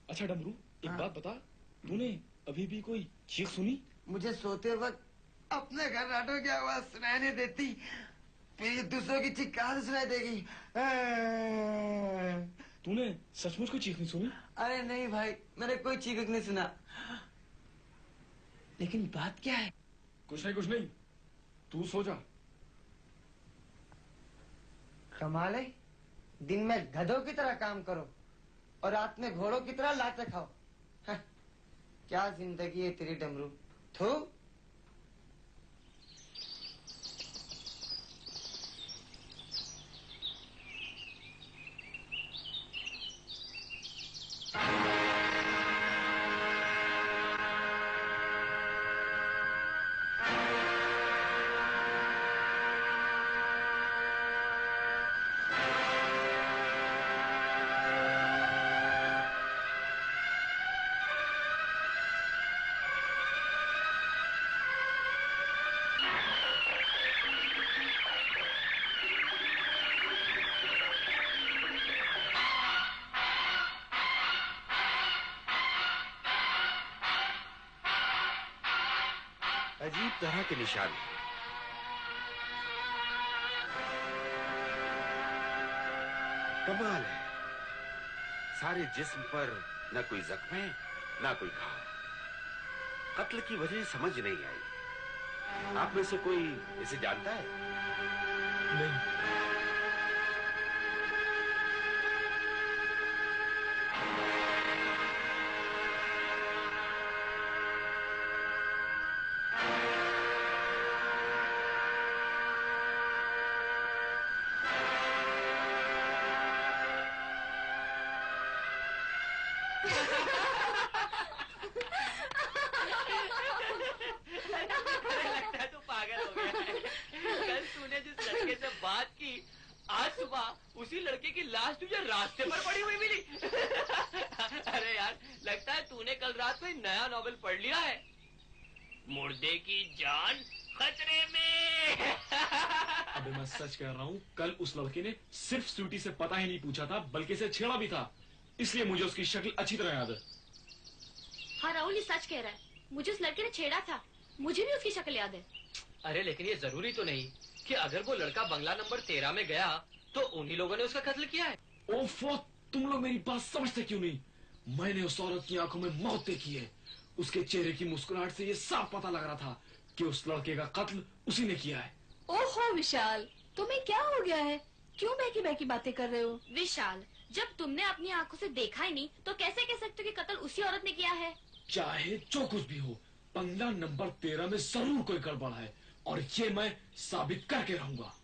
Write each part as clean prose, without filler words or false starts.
अच्छा डमरू, एक बात बता, तूने अभी भी कोई चीख सुनी? मुझे सोते वक्त अपने घरनाटों की आवाज सुनाई नहीं देती, फिर दूसरों की चीख कहाँ से सुनाई देगी? तूने सचमुच कोई चीख नहीं सुनी? अरे नहीं भाई, मैंने कोई चीख नहीं सुना। लेकिन बात क्या है? कुछ नहीं, तू सो जा। कमाल है, दिन में गधों की तरह काम करो और रात में घोड़ों की तरह लाते खाओ। क्या जिंदगी है तेरी डमरू। थू। अजीब तरह के निशान। कमाल है, सारे जिस्म पर न कोई जख्म है न कोई घाव। कत्ल की वजह समझ नहीं आई। आप में से कोई इसे जानता है? नहीं। उसी लड़के की लाश तुझे रास्ते पर पड़ी हुई मिली। अरे यार, लगता है तूने कल रात कोई नया नॉवेल पढ़ लिया है। मुर्दे की जान खतरे में। अबे मैं सच कह रहा हूँ, कल उस लड़के ने सिर्फ स्वीटी से पता ही नहीं पूछा था, बल्कि इसे छेड़ा भी था। इसलिए मुझे उसकी शक्ल अच्छी तरह याद है। हाँ राहुल, ये सच कह रहा है, मुझे उस लड़के ने छेड़ा था, मुझे भी उसकी शक्ल याद है। अरे लेकिन ये जरूरी तो नहीं कि अगर वो लड़का बंगला नंबर 13 में गया तो उन्हीं लोगों ने उसका कत्ल किया है। ओफो, तुम लोग मेरी बात समझते क्यों नहीं? मैंने उस औरत की आंखों में मौत देखी है। उसके चेहरे की मुस्कुराहट से ये साफ पता लग रहा था कि उस लड़के का कत्ल उसी ने किया है। ओहो विशाल, तुम्हें क्या हो गया है? क्यों बहकी बहकी बातें कर रहे हो? विशाल, जब तुमने अपनी आंखों से देखा ही नहीं तो कैसे कह सकते हो कि कत्ल उसी औरत ने किया है? चाहे जो कुछ भी हो, बंगला नंबर 13 में जरूर कोई गड़बड़ है और ये मैं साबित करके रहूंगा।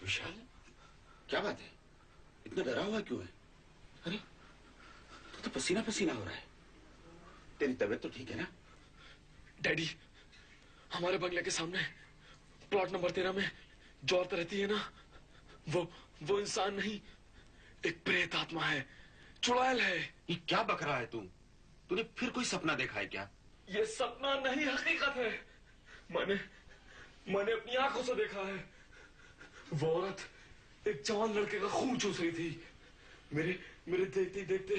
विशाल, क्या बात है? इतना डरा हुआ क्यों है? अरे तो पसीना पसीना हो रहा है। तेरी तबीयत तो ठीक है ना? डैडी, हमारे बंगले के सामने प्लॉट नंबर 13 में जो औरत रहती है ना, वो इंसान नहीं, एक प्रेत आत्मा है, चुड़ैल है। ये क्या बक रहा है तू? तूने फिर कोई सपना देखा है क्या? ये सपना नहीं, हकीकत है। मैंने अपनी आंखों से देखा है। वो औरत एक जवान लड़के का खून चूस रही थी। मेरे देखते देखते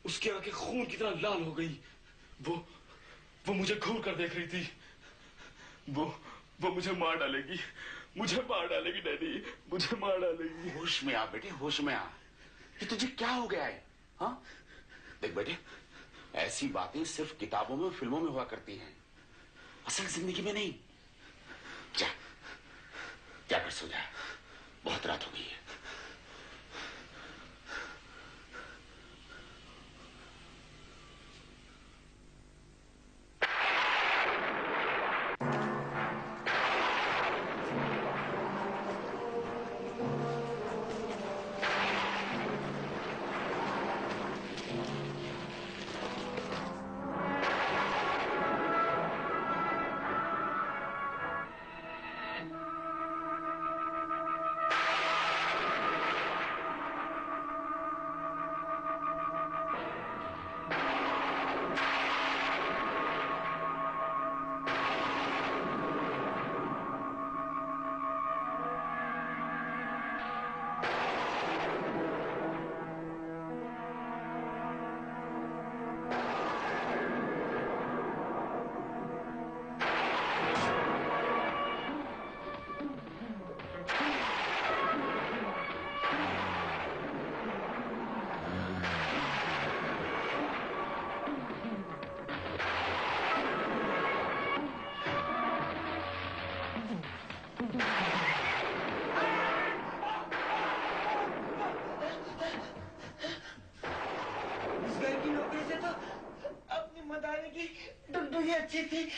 उसकी आंखें खून की तरह लाल हो गई। वो मुझे घूर कर देख रही थी। वो मुझे मार डालेगी, मुझे मार डालेगी डैडी, मुझे मार डालेगी। होश में आ बेटे, होश में आ। ये तुझे क्या हो गया है? हाँ, देख बेटे, ऐसी बातें सिर्फ किताबों में, फिल्मों में हुआ करती हैं, असल जिंदगी में नहीं। जा कर सो जा, बहुत रात हो गई है। अच्छी थी।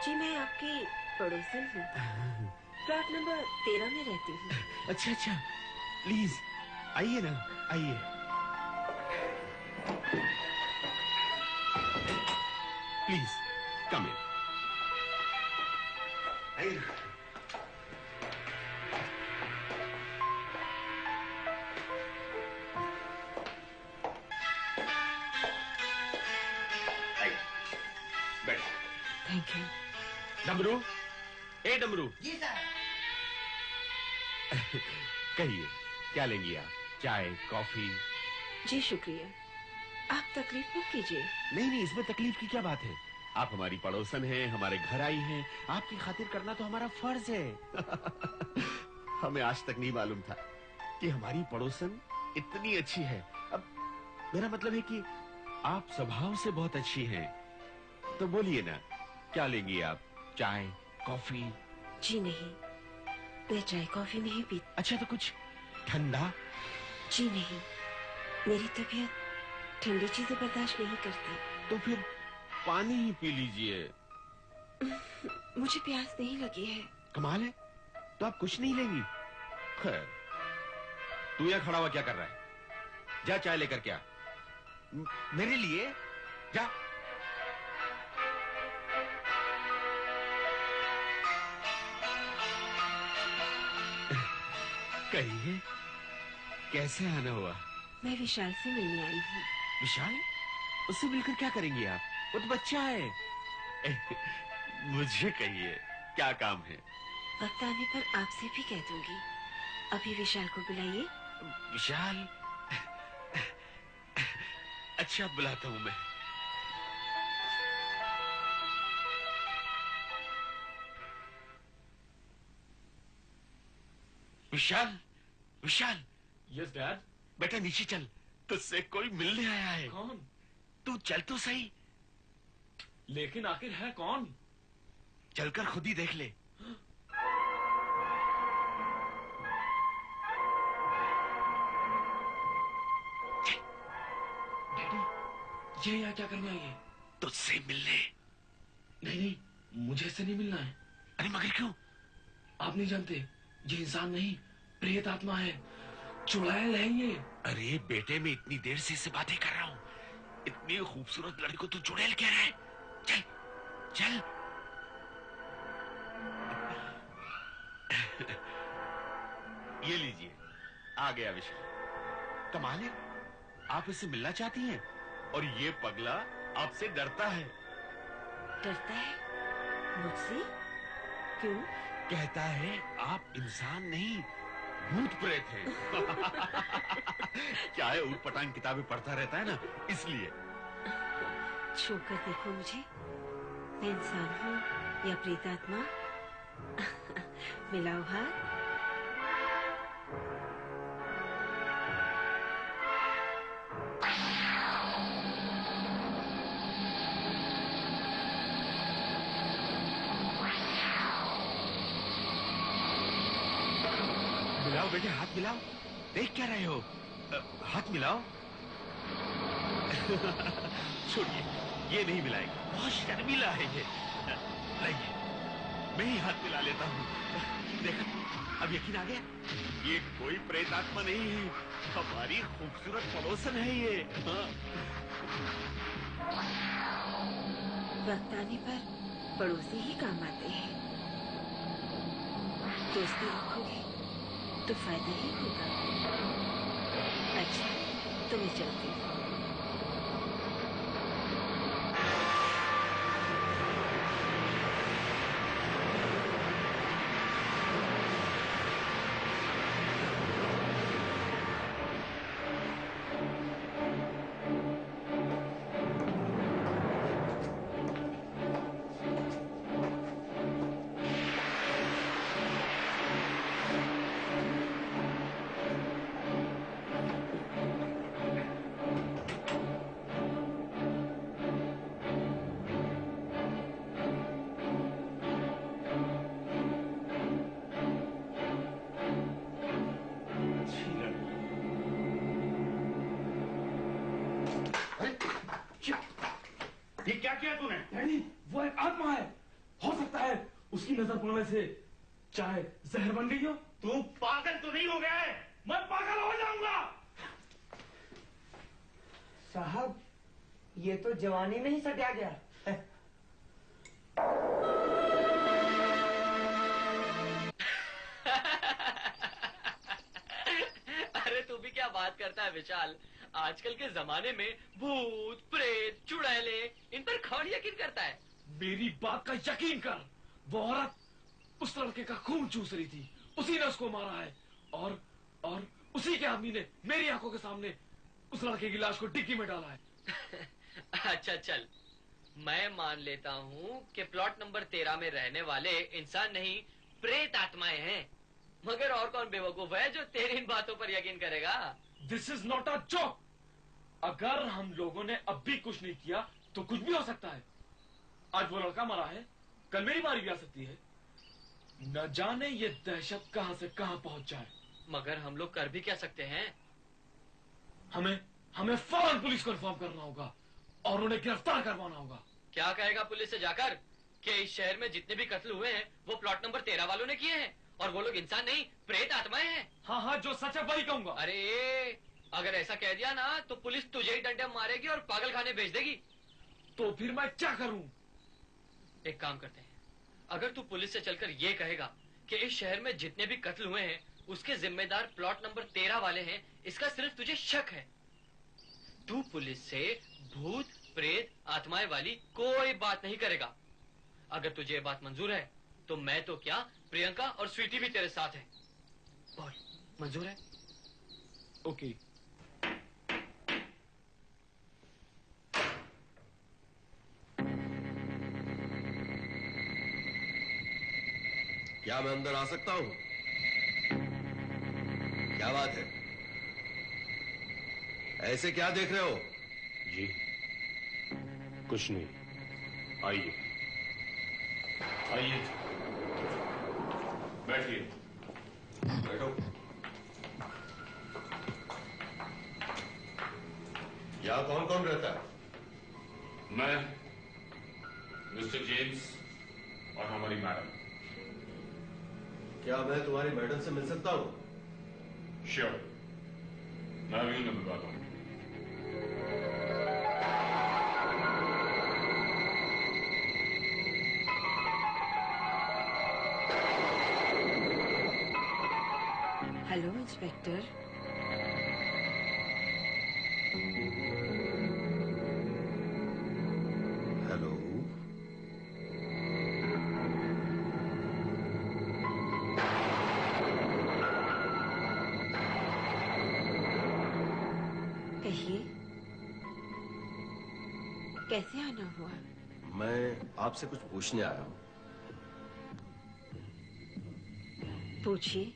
जी मैं आपकी पड़ोसन हूँ, फ्लैट नंबर 13 में रहती हूँ। अच्छा अच्छा, प्लीज आइए ना, आइए। प्लीज कम इन। आइए ना। आइए, बैठो। Thank you. डमरू, ए डमरू। जी सर। कहिए, क्या लेंगी आप? चाय, कॉफी? जी शुक्रिया, आप तकलीफ मत कीजिए। नहीं नहीं, इसमें तकलीफ की क्या बात है? आप हमारी पड़ोसन हैं, हमारे घर आई हैं, आपकी खातिर करना तो हमारा फर्ज है। हमें आज तक नहीं मालूम था कि हमारी पड़ोसन इतनी अच्छी है। अब मेरा मतलब है कि आप स्वभाव से बहुत अच्छी हैं। तो बोलिए ना, क्या लेंगी आप? चाय, कॉफी? जी नहीं, मैं चाय कॉफी नहीं पीती। अच्छा, तो कुछ ठंडा? जी नहीं, मेरी तबीयत ठंडी चीजें बर्दाश्त नहीं करती। तो फिर पानी ही पी लीजिए। मुझे प्यास नहीं लगी है। कमाल है, तो आप कुछ नहीं लेंगी? खैर, तू यहाँ खड़ा हुआ क्या कर रहा है? जा चाय लेकर क्या मेरे लिए जा। कहिए, कैसे आना हुआ? मैं विशाल से मिलने आई हूँ। विशाल? उससे मिलकर क्या करेंगी आप? वो तो बच्चा है। मुझे कहिए, क्या काम है? वक्त आने पर आपसे भी कह दूंगी। अभी विशाल को बुलाइए। विशाल? अच्छा, बुलाता हूँ मैं। विशाल, विशाल। Yes dad. बेटा नीचे चल, तुझसे कोई मिलने आया है। कौन? तू चल तो सही। लेकिन आखिर है कौन? चलकर खुद ही देख ले। डैडी, ये यहाँ क्या करने आई है? तुझसे मिलने। नहीं नहीं, मुझे इससे नहीं मिलना है। अरे मगर क्यों? आप नहीं जानते, ये इंसान नहीं, प्रेत आत्मा है, चुड़ैल है ये। अरे बेटे, मैं इतनी देर से इससे बातें कर रहा हूँ। इतनी खूबसूरत लड़की को तू चुड़ैल कह रहा है? चल चल। ये लीजिए, आ गया विशाल। कमाल है, आप इससे मिलना चाहती हैं और ये पगला आपसे डरता है। डरता है मुझसे? क्यों? कहता है आप इंसान नहीं, भूत प्रेत है। क्या है, ऊट पटांग किताबें पढ़ता रहता है ना, इसलिए। छूकर देखो मुझे, मैं इंसान हूँ या प्रेतात्मा? मिलाओ हाथ। मिलाओ बेटे, हाथ मिलाओ। देख क्या रहे हो? हाथ मिलाओ। छोड़िए, ये नहीं मिलाएगा, बहुत शर्मीला है ये। लाइए, मैं ही हाथ मिला लेता हूँ। देखा, अब यकीन आ गया? ये कोई प्रेतात्मा नहीं है, हमारी खूबसूरत पड़ोसन है ये। हाँ। वक्त आने पर पड़ोसी ही काम आते हैं। दोस्ती रखोगे तो फायदा ही होगा। अच्छा, तो मैं चलती हूँ। ये क्या किया तूने? डैडी, वो एक आत्मा है। हो सकता है उसकी नजर पड़ने से चाहे जहर बन गई हो। तू पागल तो नहीं हो गया है? मैं पागल हो जाऊंगा। साहब, ये तो जवानी में ही सटा गया। अरे तू भी क्या बात करता है विशाल? आजकल के जमाने में भूत प्रेत चुड़ैले, इन पर कौन यकीन करता है? मेरी बात का यकीन कर। वो औरत उस लड़के का खून चूस रही थी, उसी ने उसको मारा है। और उसी के आदमी ने मेरी आंखों के सामने उस लड़के की लाश को डिक्की में डाला है। अच्छा चल, मैं मान लेता हूँ कि प्लॉट नंबर 13 में रहने वाले इंसान नहीं, प्रेत आत्माएं हैं। मगर और कौन बेवकूफ है जो तेरी इन बातों पर यकीन करेगा? This is not a joke. अगर हम लोगों ने अब भी कुछ नहीं किया तो कुछ भी हो सकता है। आज वो लड़का मरा है, कल मेरी बारी भी आ सकती है। न जाने ये दहशत कहां से कहां पहुंच जाए। मगर हम लोग कर भी क्या सकते हैं? हमें फौरन पुलिस को इन्फॉर्म करना होगा और उन्हें गिरफ्तार करवाना होगा। क्या कहेगा पुलिस से जाकर कि इस शहर में जितने भी कत्ल हुए हैं वो प्लॉट नंबर 13 वालों ने किए हैं और वो लोग इंसान नहीं प्रेत आत्माएं हैं? हाँ, जो सच है वही कहूंगा। अरे अगर ऐसा कह दिया ना तो पुलिस तुझे ही डंडे मारेगी और पागल खाने भेज देगी। तो फिर मैं क्या करूं? एक काम करते हैं, अगर तू पुलिस से चलकर ये कहेगा कि इस शहर में जितने भी कत्ल हुए हैं उसके जिम्मेदार प्लॉट नंबर 13 वाले हैं, इसका सिर्फ तुझे शक है, तू पुलिस से भूत प्रेत आत्माएं वाली कोई बात नहीं करेगा। अगर तुझे ये बात मंजूर है तो मैं तो क्या, प्रियंका और स्वीटी भी तेरे साथ है। बोल, मंजूर है? ओके। क्या मैं अंदर आ सकता हूं? क्या बात है? ऐसे क्या देख रहे हो? जी कुछ नहीं, आइए आइए, बैठिए। बैठो। यहाँ कौन कौन रहता है? मैं, मिस्टर जेम्स और हमारी मैडम। क्या मैं तुम्हारी मैडम से मिल सकता हूँ? श्योर, मैं अभी उन्हें बुलाता हूँ। Hello inspector. हेलो। कहिए, कैसे आना हुआ? मैं आपसे कुछ पूछने आया हूँ। पूछिए।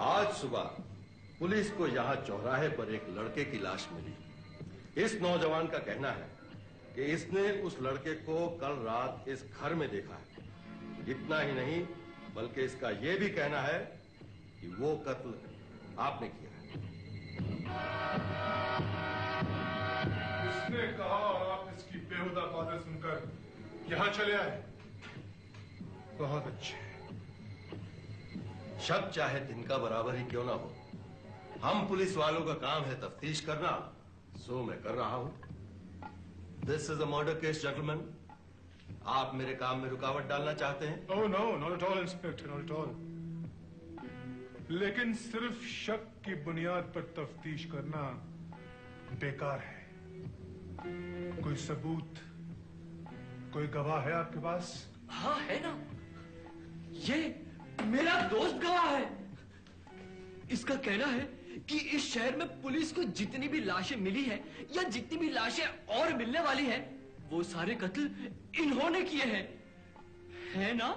आज सुबह पुलिस को यहाँ चौराहे पर एक लड़के की लाश मिली। इस नौजवान का कहना है कि इसने उस लड़के को कल रात इस घर में देखा है। इतना ही नहीं, बल्कि इसका यह भी कहना है कि वो कत्ल आपने किया है। उसने कहा और आप इसकी बेहुदा बातें सुनकर यहाँ चले आए। बहुत अच्छे। शक चाहे तिनका बराबर ही क्यों ना हो, हम पुलिस वालों का काम है तफ्तीश करना, सो मैं कर रहा हूं। This is a murder case gentleman. आप मेरे काम में रुकावट डालना चाहते हैं? Oh no, not at all inspector, not at all. लेकिन सिर्फ शक की बुनियाद पर तफ्तीश करना बेकार है। कोई सबूत, कोई गवाह है आपके पास? हाँ है ना, ये मेरा दोस्त गवाह है। इसका कहना है कि इस शहर में पुलिस को जितनी भी लाशें मिली है या जितनी भी लाशें और मिलने वाली है, वो सारे कत्ल इन्होंने किए हैं, है ना?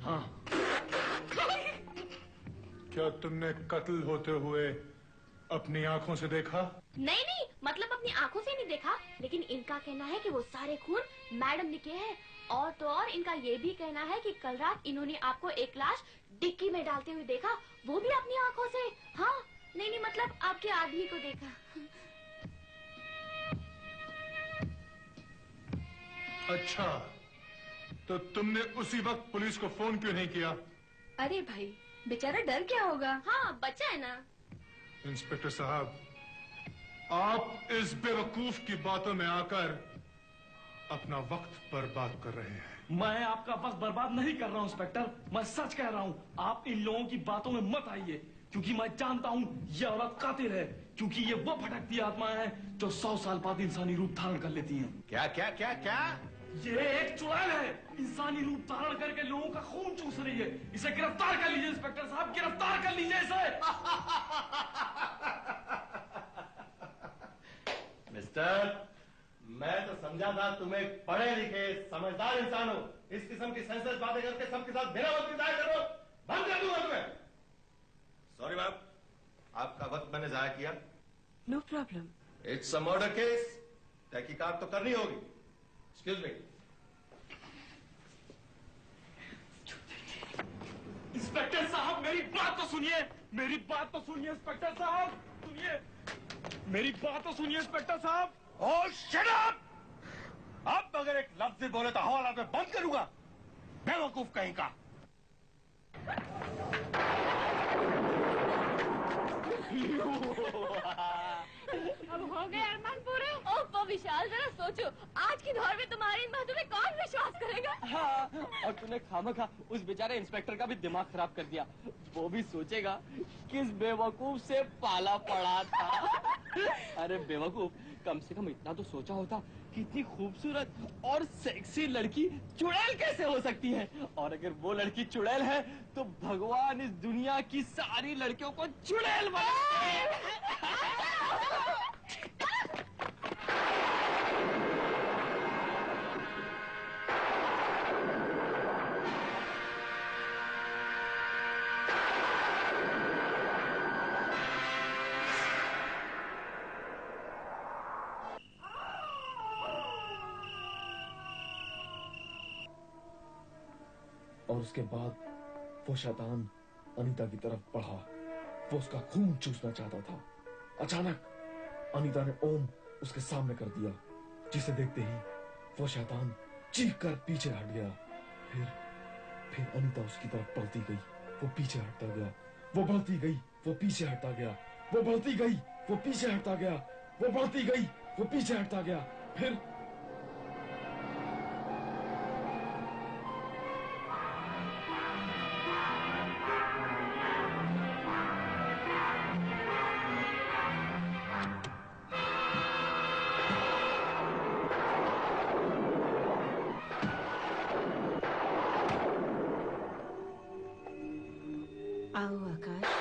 हाँ। क्या तुमने कत्ल होते हुए अपनी आंखों से देखा? नहीं नहीं, मतलब अपनी आंखों से नहीं देखा, लेकिन इनका कहना है कि वो सारे खून मैडम ने किए हैं। और तो और इनका ये भी कहना है कि कल रात इन्होंने आपको एक लाश डिक्की में डालते हुए देखा, वो भी अपनी आंखों से। हाँ, नहीं नहीं, मतलब आपके आदमी को देखा। अच्छा, तो तुमने उसी वक्त पुलिस को फोन क्यों नहीं किया? अरे भाई, बेचारा डर क्या होगा? हाँ, बच्चा है ना। इंस्पेक्टर साहब, आप इस बेवकूफ की बातों में आकर अपना वक्त बर्बाद कर रहे हैं। मैं आपका वक्त बर्बाद नहीं कर रहा हूं इंस्पेक्टर, मैं सच कह रहा हूं। आप इन लोगों की बातों में मत आइए, क्योंकि मैं जानता हूं ये औरत कातिल है, क्योंकि ये वो भटकती आत्माएं हैं जो 100 साल बाद इंसानी रूप धारण कर लेती हैं। क्या क्या क्या क्या? ये एक चुड़ैल है, इंसानी रूप धारण करके लोगों का खून चूस रही है। इसे गिरफ्तार कर लीजिए इंस्पेक्टर साहब, गिरफ्तार कर लीजिए इसे। मिस्टर, मैं तो समझा था तुम एक पढ़े लिखे समझदार इंसान हो। इस किस्म की सेंसलेस बातें करके सबके साथ बिना वक्त बिताए करो, बंद कर दूंगा तुम्हें। सॉरी मैम, आपका वक्त मैंने जाया किया। No problem. It's a murder case, तहकीकात तो करनी होगी। Excuse me. इंस्पेक्टर साहब मेरी बात तो सुनिए, मेरी बात तो सुनिए इंस्पेक्टर साहब, सुनिए मेरी बात तो सुनिए इंस्पेक्टर साहब। ओह शट अप! अब अगर एक लफ्ज भी बोले तो हवाला में बंद करूंगा, बेवकूफ कहीं का। अब हो गए अरमान पूरे। ओह विशाल, जरा सोचो, आज की दौर में तुम्हारी इन बातों में कौन विश्वास करेगा? हाँ, और तूने खामखा उस बेचारे इंस्पेक्टर का भी दिमाग खराब कर दिया। वो भी सोचेगा किस बेवकूफ से पाला पड़ा था। अरे बेवकूफ, कम से कम इतना तो सोचा होता कि इतनी खूबसूरत और सेक्सी लड़की चुड़ैल कैसे हो सकती है, और अगर वो लड़की चुड़ैल है तो भगवान इस दुनिया की सारी लड़कियों को चुड़ैल बना। और उसके बाद वो शैतान अनीता की तरफ बढ़ा। वो उसका खून चूसना चाहता था। अचानक अनीता ने ओम उसके सामने कर दिया, जिसे देखते ही वो शैतान चीख कर पीछे हट गया। फिर अनीता उसकी तरफ बढ़ती गई, वो पीछे हटता गया। वो बढ़ती गई, वो पीछे हटता गया। वो बढ़ती गई, वो पीछे हटता गया। वो बढ़ती गई, वो पीछे हटता गया। फिर आओ आकाश,